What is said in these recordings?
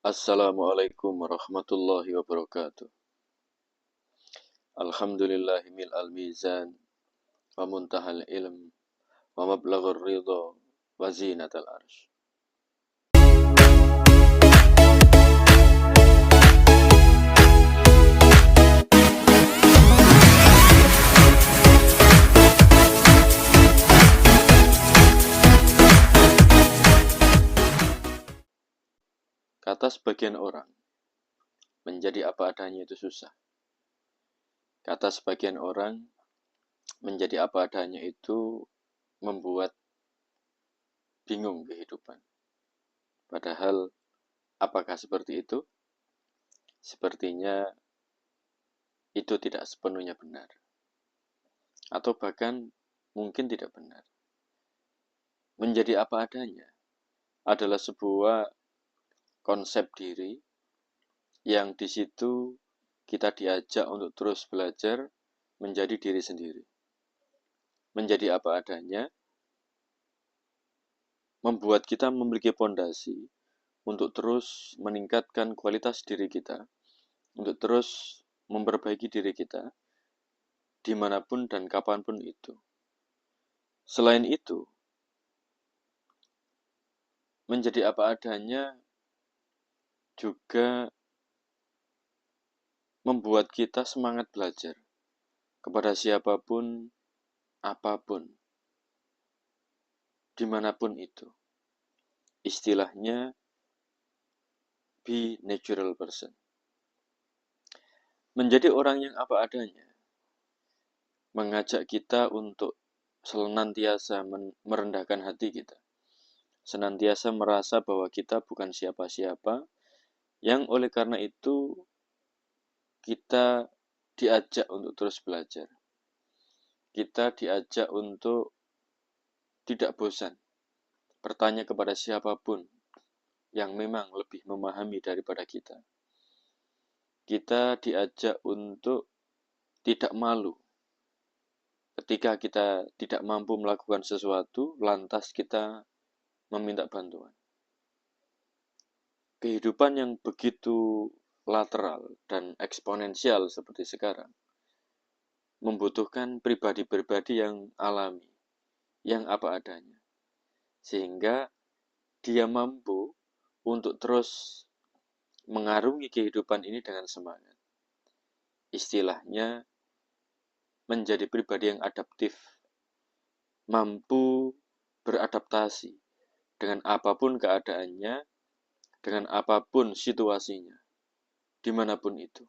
Assalamualaikum warahmatullahi wabarakatuh. Alhamdulillahi mil'al mizan wa muntahal ilm wa mablaghur ridha wa zinatal arsh. Kata sebagian orang, menjadi apa adanya itu susah. Kata sebagian orang, menjadi apa adanya itu membuat bingung kehidupan. Padahal, apakah seperti itu? Sepertinya itu tidak sepenuhnya benar. Atau bahkan mungkin tidak benar. Menjadi apa adanya adalah sebuah konsep diri yang di situ kita diajak untuk terus belajar menjadi diri sendiri. Menjadi apa adanya membuat kita memiliki fondasi untuk terus meningkatkan kualitas diri kita, untuk terus memperbaiki diri kita dimanapun dan kapanpun itu. Selain itu, menjadi apa adanya juga membuat kita semangat belajar kepada siapapun, apapun, dimanapun itu. Istilahnya, be natural person. Menjadi orang yang apa adanya, mengajak kita untuk senantiasa merendahkan hati kita. Senantiasa merasa bahwa kita bukan siapa-siapa, yang oleh karena itu kita diajak untuk terus belajar. Kita diajak untuk tidak bosan bertanya kepada siapapun yang memang lebih memahami daripada kita. Kita diajak untuk tidak malu ketika kita tidak mampu melakukan sesuatu, lantas kita meminta bantuan. Kehidupan yang begitu lateral dan eksponensial seperti sekarang membutuhkan pribadi-pribadi yang alami, yang apa adanya. Sehingga dia mampu untuk terus mengarungi kehidupan ini dengan semangat. Istilahnya, menjadi pribadi yang adaptif, mampu beradaptasi dengan apapun keadaannya, dengan apapun situasinya, dimanapun itu.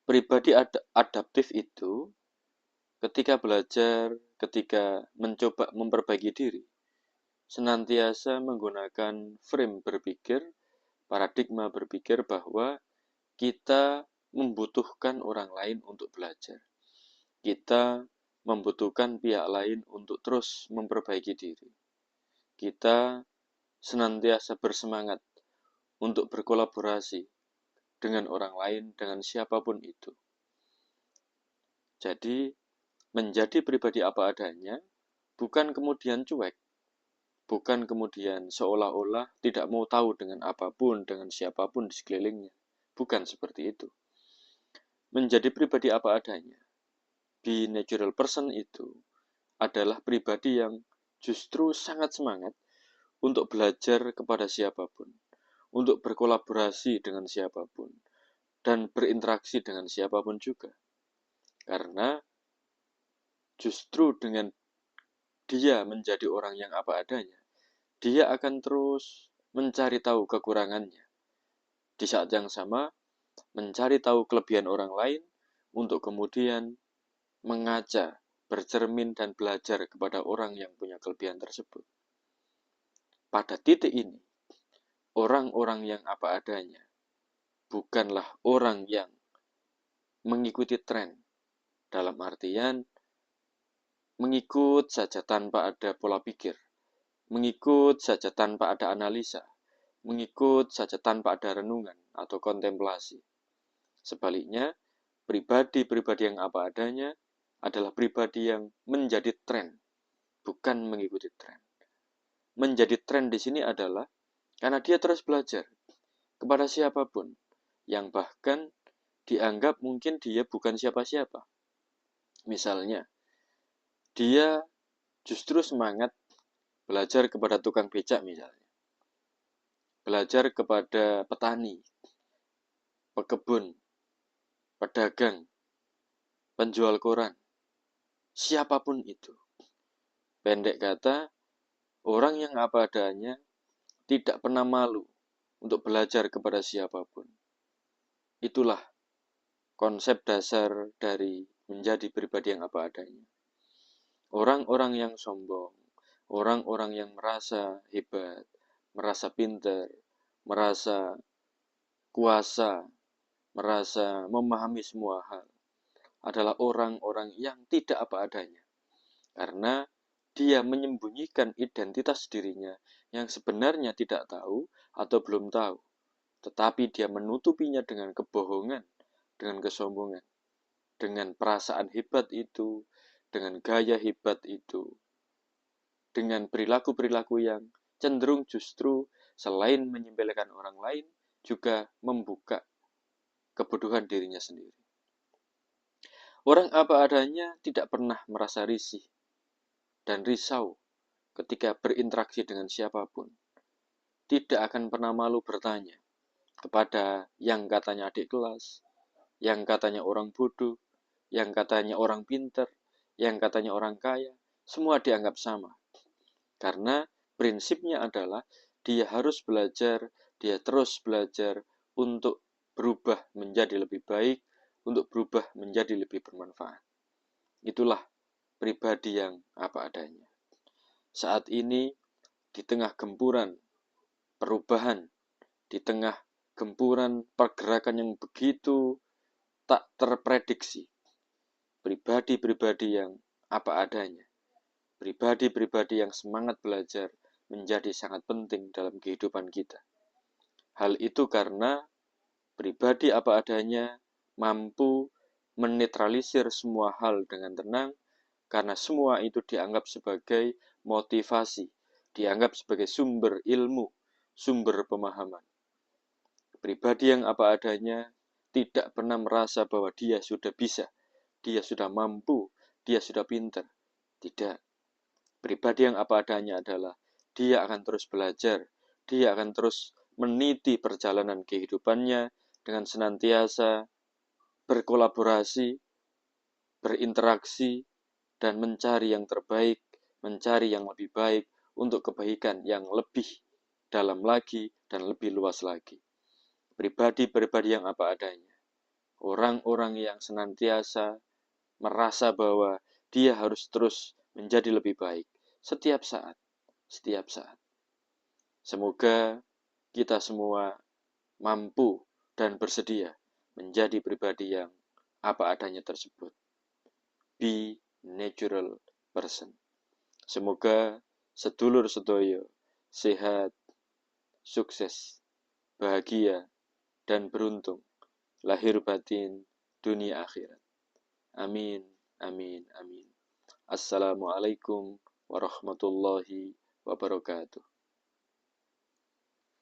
Pribadi adaptif itu, ketika belajar, ketika mencoba memperbaiki diri, senantiasa menggunakan frame berpikir, paradigma berpikir bahwa kita membutuhkan orang lain untuk belajar. Kita membutuhkan pihak lain untuk terus memperbaiki diri. Kita senantiasa bersemangat untuk berkolaborasi dengan orang lain, dengan siapapun itu. Jadi, menjadi pribadi apa adanya, bukan kemudian cuek, bukan kemudian seolah-olah tidak mau tahu dengan apapun, dengan siapapun di sekelilingnya. Bukan seperti itu. Menjadi pribadi apa adanya, be natural person itu adalah pribadi yang justru sangat semangat untuk belajar kepada siapapun, untuk berkolaborasi dengan siapapun, dan berinteraksi dengan siapapun juga. Karena justru dengan dia menjadi orang yang apa adanya, dia akan terus mencari tahu kekurangannya. Di saat yang sama, mencari tahu kelebihan orang lain untuk kemudian mengaca, bercermin, dan belajar kepada orang yang punya kelebihan tersebut. Pada titik ini, orang-orang yang apa adanya bukanlah orang yang mengikuti tren, dalam artian mengikut saja tanpa ada pola pikir, mengikut saja tanpa ada analisa, mengikut saja tanpa ada renungan atau kontemplasi. Sebaliknya, pribadi-pribadi yang apa adanya adalah pribadi yang menjadi tren, bukan mengikuti tren. Menjadi tren di sini adalah Karena dia terus belajar kepada siapapun, yang bahkan dianggap mungkin dia bukan siapa-siapa. Misalnya, dia justru semangat belajar kepada tukang becak misalnya. Belajar kepada petani, pekebun, pedagang, penjual koran, siapapun itu. Pendek kata, orang yang apa adanya tidak pernah malu untuk belajar kepada siapapun. Itulah konsep dasar dari menjadi pribadi yang apa adanya. Orang-orang yang sombong, orang-orang yang merasa hebat, merasa pintar, merasa kuasa, merasa memahami semua hal, adalah orang-orang yang tidak apa adanya. Karena dia menyembunyikan identitas dirinya yang sebenarnya tidak tahu atau belum tahu. Tetapi dia menutupinya dengan kebohongan, dengan kesombongan, dengan perasaan hebat itu, dengan gaya hebat itu, dengan perilaku-perilaku yang cenderung justru selain menyempelekan orang lain, juga membuka kebodohan dirinya sendiri. Orang apa adanya tidak pernah merasa risih dan risau ketika berinteraksi dengan siapapun. Tidak akan pernah malu bertanya kepada yang katanya adik kelas, yang katanya orang bodoh, yang katanya orang pintar, yang katanya orang kaya, semua dianggap sama. Karena prinsipnya adalah dia harus belajar, dia terus belajar untuk berubah menjadi lebih baik, untuk berubah menjadi lebih bermanfaat. Itulah pribadi yang apa adanya. Saat ini, di tengah gempuran perubahan, di tengah gempuran pergerakan yang begitu tak terprediksi, pribadi-pribadi yang apa adanya, pribadi-pribadi yang semangat belajar menjadi sangat penting dalam kehidupan kita. Hal itu karena pribadi apa adanya mampu menetralisir semua hal dengan tenang, karena semua itu dianggap sebagai motivasi, dianggap sebagai sumber ilmu, sumber pemahaman. Pribadi yang apa adanya tidak pernah merasa bahwa dia sudah bisa, dia sudah mampu, dia sudah pintar. Tidak. Pribadi yang apa adanya adalah dia akan terus belajar, dia akan terus meniti perjalanan kehidupannya dengan senantiasa berkolaborasi, berinteraksi, dan mencari yang terbaik, mencari yang lebih baik untuk kebaikan yang lebih dalam lagi dan lebih luas lagi. Pribadi-pribadi yang apa adanya. Orang-orang yang senantiasa merasa bahwa dia harus terus menjadi lebih baik setiap saat, setiap saat. Semoga kita semua mampu dan bersedia menjadi pribadi yang apa adanya tersebut. Be natural person. Semoga sedulur sedoyo sehat, sukses, bahagia, dan beruntung lahir batin dunia akhirat. Amin, amin, amin. Assalamualaikum warahmatullahi wabarakatuh.